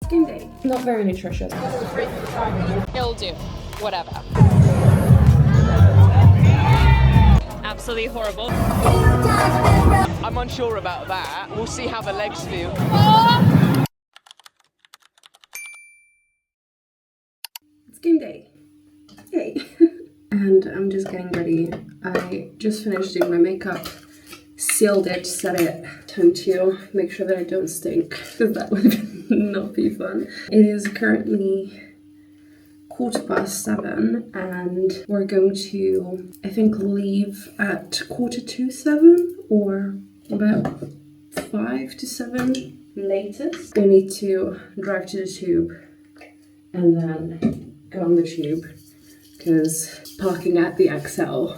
Game day. Not very nutritious. It'll do. Whatever. Absolutely horrible. I'm unsure about that. We'll see how the legs feel. It's game day. Yay. And I'm just getting ready. I just finished doing my makeup, sealed it, set it, time to make sure that I don't stink, because that would not be fun. It is currently 7:15 and we're going to, I think, leave at 7:15 or about 5 to 7 latest. We need to drive to the tube and then go on the tube because parking at the XL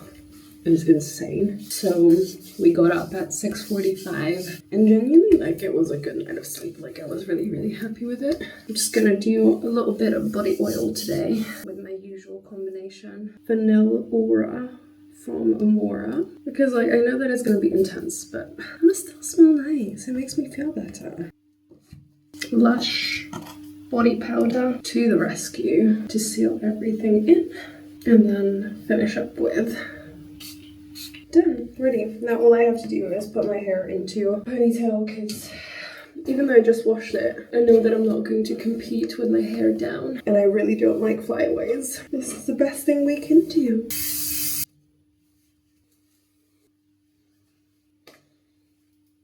is insane. So we got up at 6:45 and genuinely it was a good night of sleep. I was really happy with it. I'm just gonna do a little bit of body oil today with my usual combination. Vanilla Aura from Amora, because I know that it's gonna be intense, but I'm gonna still smell nice. It makes me feel better. Lush body powder to the rescue to seal everything in, and then finish up with done. Ready. Now all I have to do is put my hair into a ponytail, because even though I just washed it, I know that I'm not going to compete with my hair down, and I really don't like flyaways. This is the best thing we can do.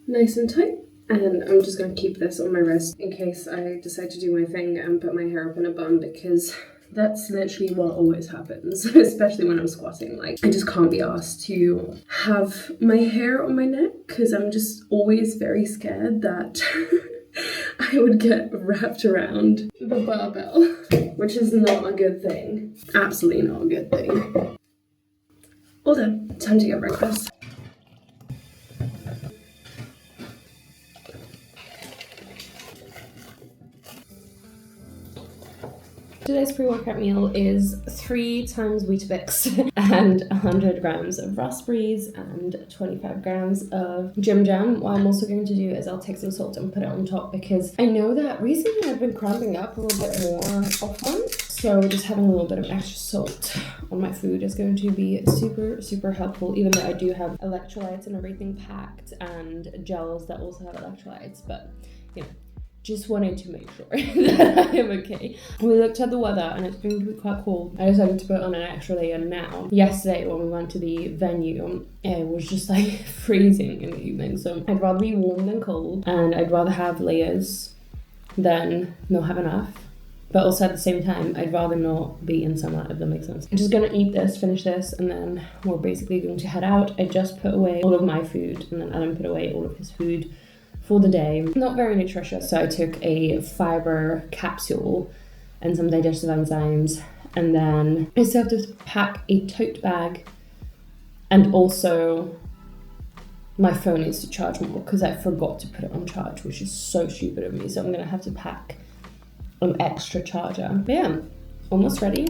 Nice and tight. And I'm just going to keep this on my wrist in case I decide to do my thing and put my hair up in a bun, because that's literally what always happens, especially when I'm squatting. I just can't be asked to have my hair on my neck, because I'm just always very scared that I would get wrapped around the barbell, which is not a good thing. Absolutely not a good thing. All done. Time to get breakfast. Today's pre-workout meal is 3 times Weetabix and 100 grams of raspberries and 25 grams of Jim Jam. What I'm also going to do is I'll take some salt and put it on top, because I know that recently I've been cramping up a little bit more often. So just having a little bit of extra salt on my food is going to be super helpful, even though I do have electrolytes and everything packed and gels that also have electrolytes, but you know, just wanted to make sure that I am okay. We looked at the weather and it's going to be quite cold. I decided to put on an extra layer now. Yesterday when we went to the venue, it was just freezing in the evening. So I'd rather be warm than cold, and I'd rather have layers than not have enough. But also at the same time, I'd rather not be in sunlight, if that makes sense. I'm just gonna eat this, finish this, and then we're basically going to head out. I just put away all of my food, and then Adam put away all of his food for the day. Not very nutritious, so I took a fiber capsule and some digestive enzymes, and then I still have to pack a tote bag, and also my phone needs to charge more because I forgot to put it on charge, which is so stupid of me, so I'm gonna have to pack an extra charger. But yeah, almost ready.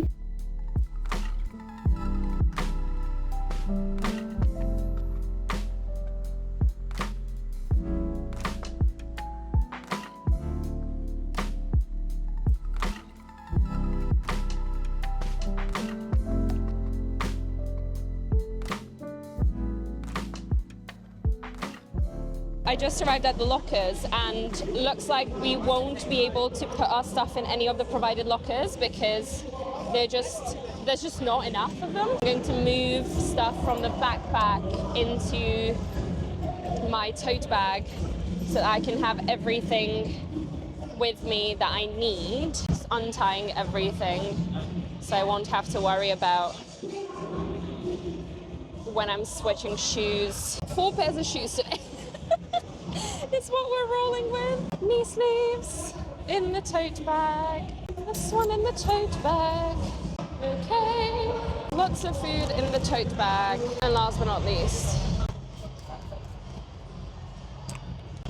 I just arrived at the lockers, and looks like we won't be able to put our stuff in any of the provided lockers because there's just not enough of them. I'm going to move stuff from the backpack into my tote bag so that I can have everything with me that I need. Just untying everything so I won't have to worry about when I'm switching shoes. 4 pairs of shoes today. It's what we're rolling with. Knee sleeves in the tote bag. This one in the tote bag. Okay. Lots of food in the tote bag. And last but not least,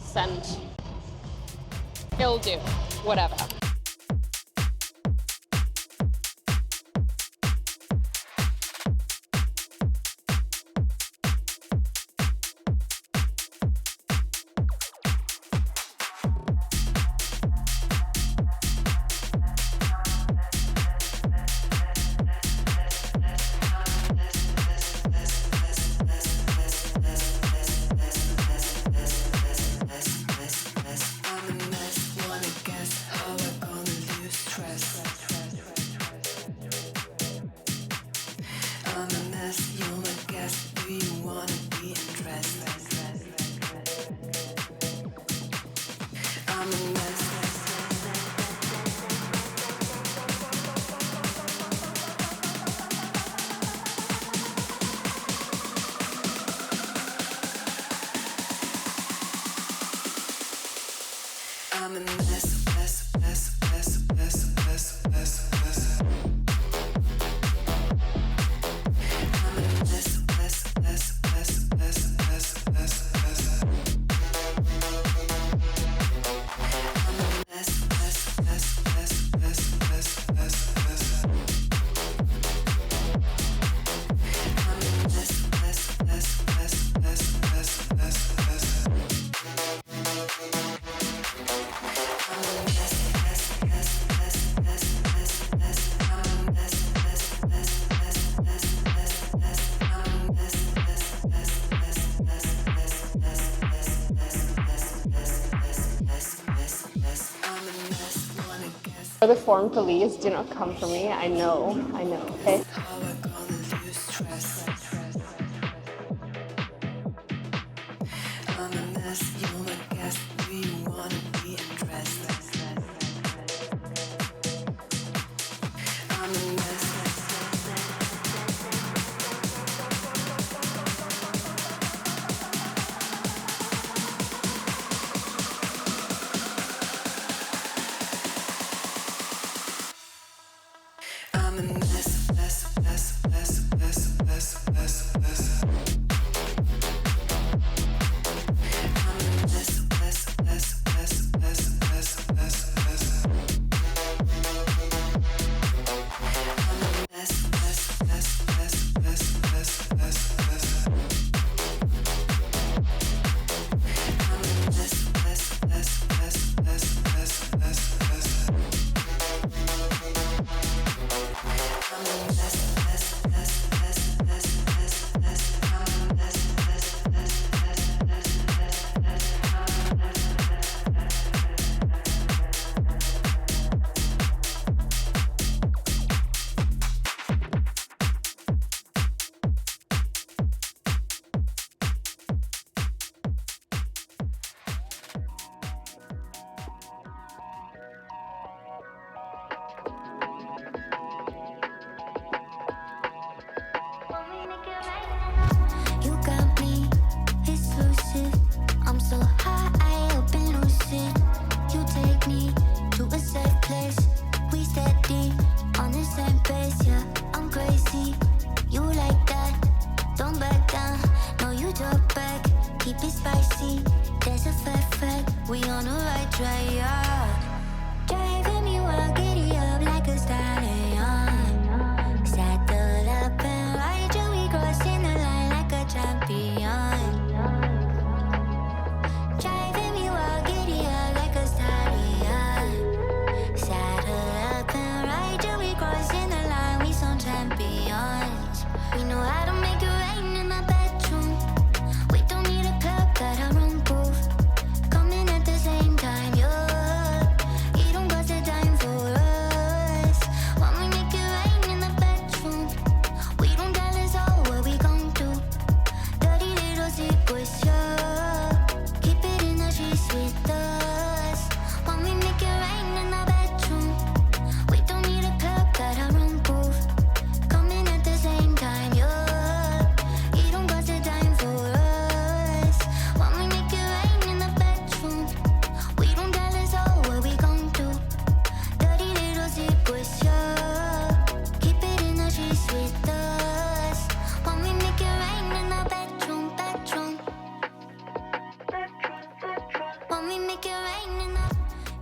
send. It'll do. Whatever. The form police do not come for me. I know, okay?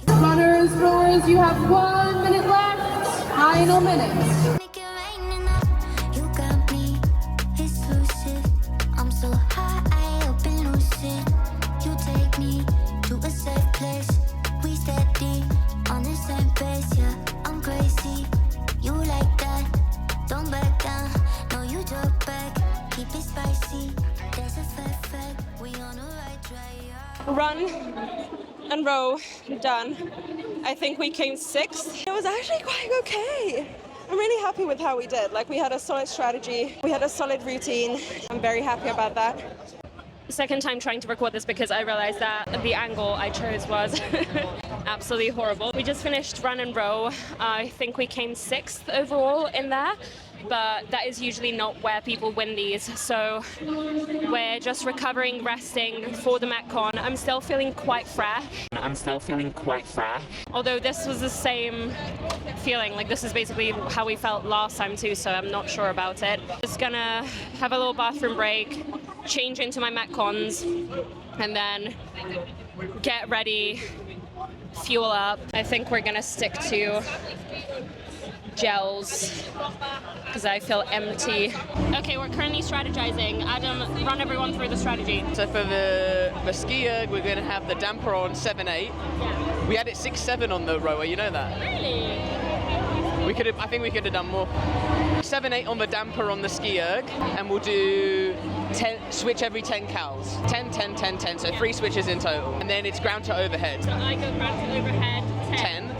Runners, rowers, you have 1 minute left. Final minutes. Run and row, done. I think we came sixth. It was actually quite okay. I'm really happy with how we did. Like, we had a solid strategy, we had a solid routine. I'm very happy about that. Second time trying to record this because I realized that the angle I chose was absolutely horrible. We just finished run and row. I think we came sixth overall in there, but that is usually not where people win these. So we're just recovering, resting for the Metcon. I'm still feeling quite fresh. I'm still feeling quite fresh. Although this was the same feeling, like this is basically how we felt last time too, so I'm not sure about it. Just gonna have a little bathroom break, change into my Metcons, and then get ready, fuel up. I think we're gonna stick to gels because I feel empty. Okay, we're currently strategizing. Adam, run everyone through the strategy. So for the ski erg, we're going to have the damper on 7/8. Yeah. We had it 6/7 on the rower, you know that? Really? I think we could have done more. 7/8 on the damper on the ski erg, and we'll do 10 switch every 10 cals. 10, 10, 10, 10, so 3 switches in total. And then it's ground to overhead. So I go ground to overhead 10,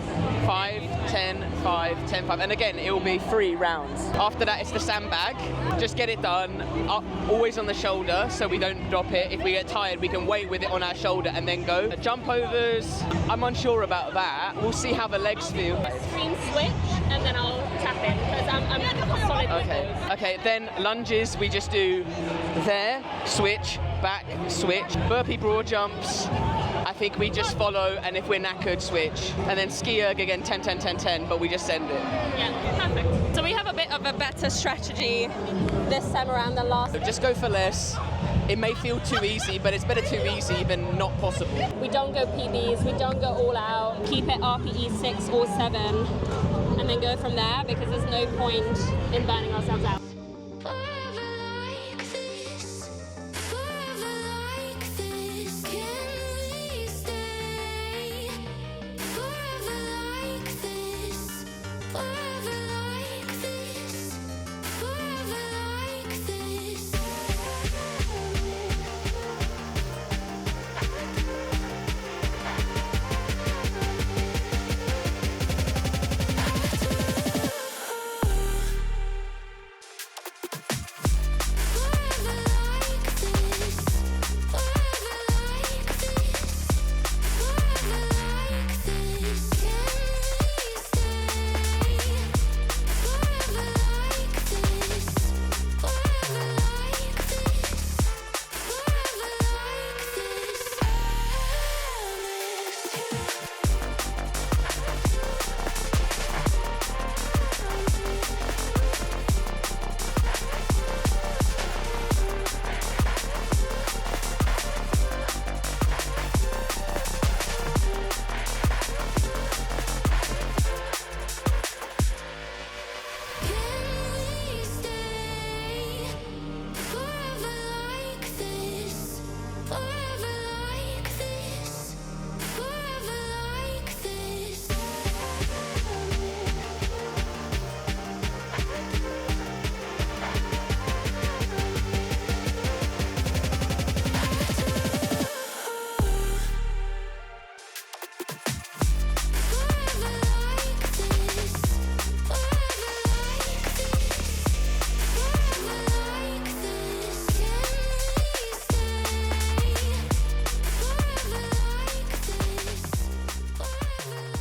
5, 10, 5, 10, 5. And again, it will be 3 rounds. After that, it's the sandbag. Just get it done, up, always on the shoulder so we don't drop it. If we get tired, we can weight with it on our shoulder and then go. Jump overs, I'm unsure about that. We'll see how the legs feel. Screen switch, and then I'll tap in because I'm solid with those. Okay, then lunges, we just do there, switch, back, switch. Burpee broad jumps, I think we just follow, and if we're knackered, switch. And then ski erg again, 10, 10, 10, 10, but we just send it. Yeah, perfect. So we have a bit of a better strategy this time around than last. So just go for less. It may feel too easy, but it's better too easy than not possible. We don't go PBs, we don't go all out. Keep it RPE 6 or 7, and then go from there because there's no point in burning ourselves out.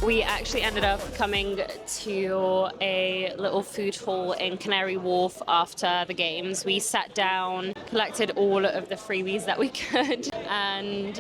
We actually ended up coming to a little food hall in Canary Wharf after the games. We sat down, collected all of the freebies that we could, and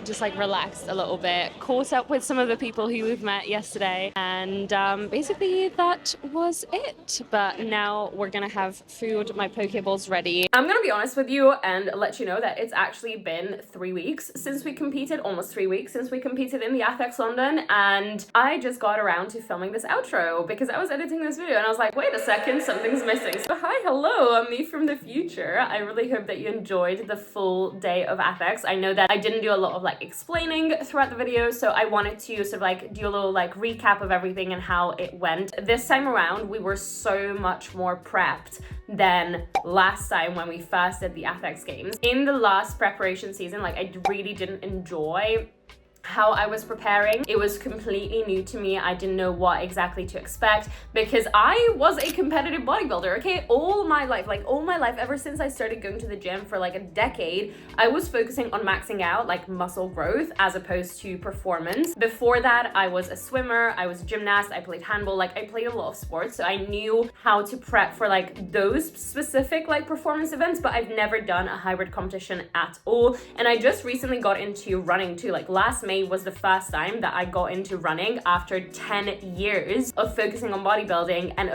just like relaxed a little bit, caught up with some of the people who we've met yesterday, and basically that was it. But now we're gonna have food, my Pokeballs ready. I'm gonna be honest with you and let you know that it's actually been 3 weeks since we competed, almost 3 weeks since we competed in the ATHX London, and I just got around to filming this outro because I was editing this video and I was like, wait a second, something's missing. So hi, hello, I'm me from the future. I really hope that you enjoyed the full day of ATHX. I know that I didn't do a lot of like explaining throughout the video, so I wanted to sort of like do a little like recap of everything and how it went. This time around, we were so much more prepped than last time when we first did the ATHX games. In the last preparation season, like I really didn't enjoy how I was preparing. It was completely new to me. I didn't know what exactly to expect because I was a competitive bodybuilder, okay? All my life, ever since I started going to the gym for like a decade, I was focusing on maxing out like muscle growth as opposed to performance. Before that, I was a swimmer, I was a gymnast, I played handball, like I played a lot of sports, so I knew how to prep for like those specific like performance events, but I've never done a hybrid competition at all. And I just recently got into running too, like last May was the first time that I got into running after 10 years of focusing on bodybuilding and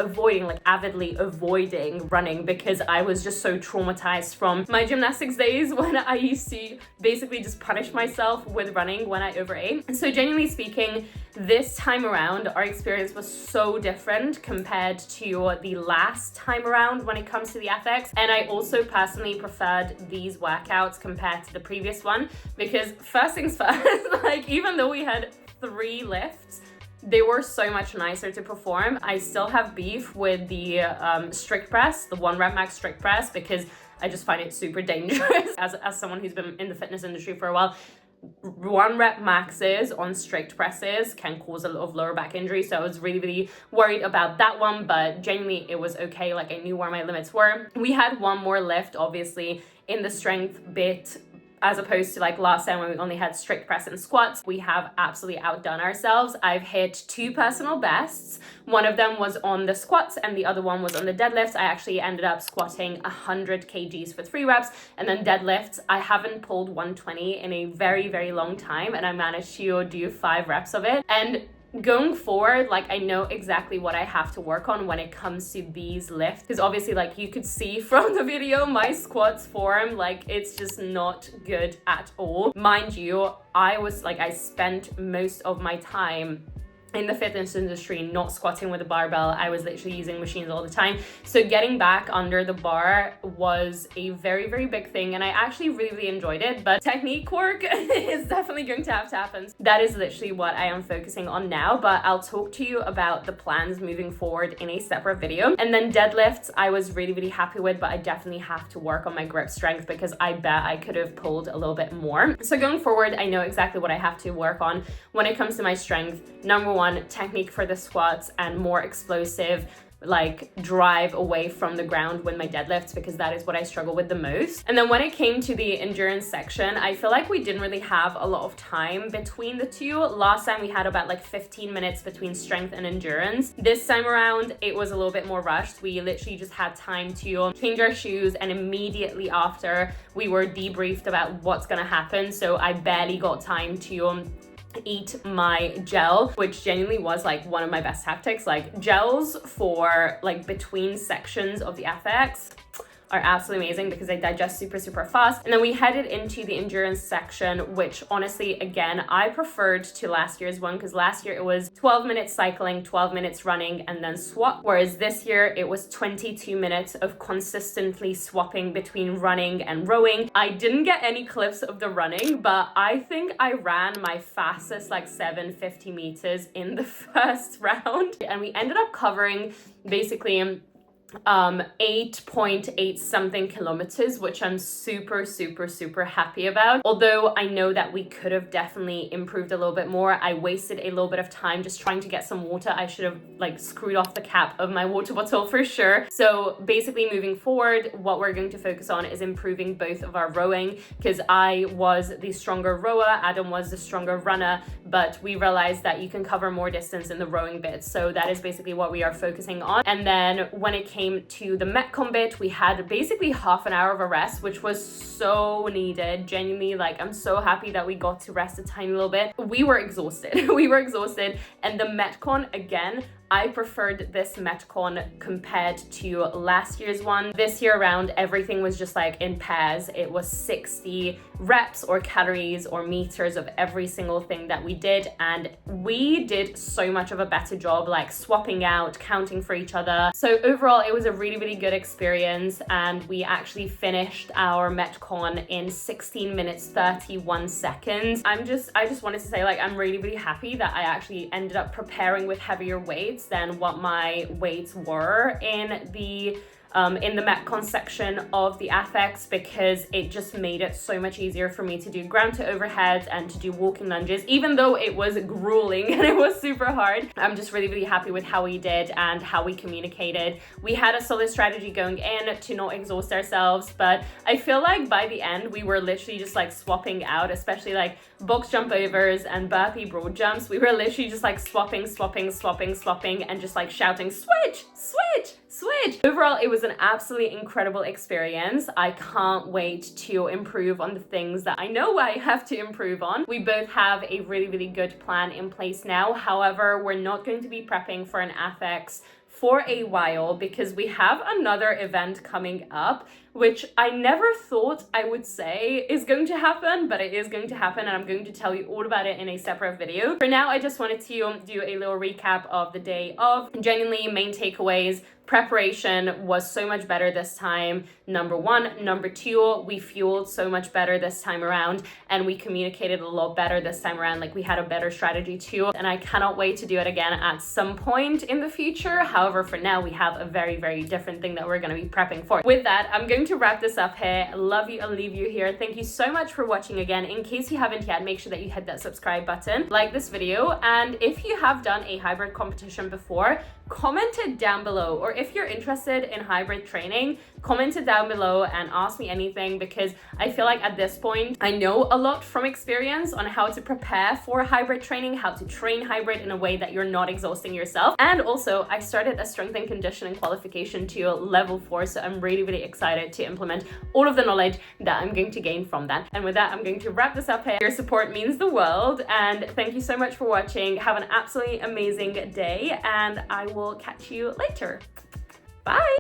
avidly avoiding running because I was just so traumatized from my gymnastics days when I used to basically just punish myself with running when I overate. So genuinely speaking, this time around, our experience was so different compared to the last time around when it comes to the ATHX. And I also personally preferred these workouts compared to the previous one because first things first, like even though we had 3 lifts, they were so much nicer to perform. I still have beef with the strict press, the 1 rep max strict press, because I just find it super dangerous. As someone who's been in the fitness industry for a while, 1 rep maxes on strict presses can cause a lot of lower back injury. So I was really worried about that one, but genuinely it was okay. Like I knew where my limits were. We had 1 more lift, obviously, in the strength bit, as opposed to like last time when we only had strict press and squats. We have absolutely outdone ourselves. I've hit 2 personal bests. One of them was on the squats and the other one was on the deadlifts. I actually ended up squatting 100 kgs for 3 reps, and then deadlifts, I haven't pulled 120 in a very long time, and I managed to do 5 reps of it. And going forward, like I know exactly what I have to work on when it comes to these lifts, because obviously like you could see from the video, my squats form, like it's just not good at all. Mind you, I spent most of my time in the fitness industry not squatting with a barbell. I was literally using machines all the time. So getting back under the bar was a very big thing, and I actually really enjoyed it, but technique work is definitely going to have to happen. That is literally what I am focusing on now, but I'll talk to you about the plans moving forward in a separate video. And then deadlifts, I was really happy with, but I definitely have to work on my grip strength because I bet I could have pulled a little bit more. So going forward, I know exactly what I have to work on when it comes to my strength. Number 1, technique for the squats and more explosive like drive away from the ground with my deadlifts, because that is what I struggle with the most. And then when it came to the endurance section, I feel like we didn't really have a lot of time between the two. Last time we had about like 15 minutes between strength and endurance. This time around, it was a little bit more rushed. We literally just had time to change our shoes, and immediately after we were debriefed about what's gonna happen. So I barely got time to eat my gel, which genuinely was like one of my best tactics. Like gels for like between sections of the ATHX are absolutely amazing because they digest super fast. And then we headed into the endurance section, which honestly, again, I preferred to last year's one, because last year it was 12 minutes cycling, 12 minutes running, and then swap. Whereas this year it was 22 minutes of consistently swapping between running and rowing. I didn't get any clips of the running, but I think I ran my fastest like 750 meters in the first round. And we ended up covering basically 8.8 something kilometers, which I'm super happy about. Although I know that we could have definitely improved a little bit more. I wasted a little bit of time just trying to get some water. I should have like screwed off the cap of my water bottle for sure. So basically moving forward, what we're going to focus on is improving both of our rowing, because I was the stronger rower, Adam was the stronger runner, but we realized that you can cover more distance in the rowing bit. So that is basically what we are focusing on. And then when it came to the Metcon bit, we had basically half an hour of a rest, which was so needed. Genuinely, like I'm so happy that we got to rest a tiny little bit. We were exhausted. And the Metcon, again, I preferred this Metcon compared to last year's one. This year around, everything was just like in pairs. It was 60 reps or calories or meters of every single thing that we did. And we did so much of a better job, like swapping out, counting for each other. So overall, it was a really good experience. And we actually finished our Metcon in 16 minutes, 31 seconds. I just wanted to say, like, I'm really happy that I actually ended up preparing with heavier weights than what my weights were in the Metcon section of the ATHX, because it just made it so much easier for me to do ground to overhead and to do walking lunges, even though it was grueling and it was super hard. I'm just really happy with how we did and how we communicated. We had a solid strategy going in to not exhaust ourselves, but I feel like by the end we were literally just like swapping out, especially like box jump overs and burpee broad jumps. We were literally just like swapping and just like shouting switch switch. Overall, it was an absolutely incredible experience. I can't wait to improve on the things that I know I have to improve on. We both have a really, really good plan in place now. However, we're not going to be prepping for an ATHX for a while because we have another event coming up, which I never thought I would say is going to happen, but it is going to happen, and I'm going to tell you all about it in a separate video. For now, I just wanted to do a little recap of the day of. Genuinely, main takeaways: preparation was so much better this time, number one. Number two, we fueled so much better this time around, and we communicated a lot better this time around. Like, we had a better strategy too, and I cannot wait to do it again at some point in the future. However, for now, we have a very, very different thing that we're going to be prepping for. With that, I'm going to wrap this up here. Love you, I'll leave you here. Thank you so much for watching again. In case you haven't yet, make sure that you hit that subscribe button, like this video, and if you have done a hybrid competition before, comment it down below. Or if you're interested in hybrid training, comment it down below and ask me anything, because I feel like at this point I know a lot from experience on how to prepare for hybrid training, how to train hybrid in a way that you're not exhausting yourself. And also, I started a strength and conditioning qualification to level 4, so I'm really, really excited to implement all of the knowledge that I'm going to gain from that. And with that, I'm going to wrap this up here. Your support means the world, and thank you so much for watching. Have an absolutely amazing day, and I will catch you later. Bye!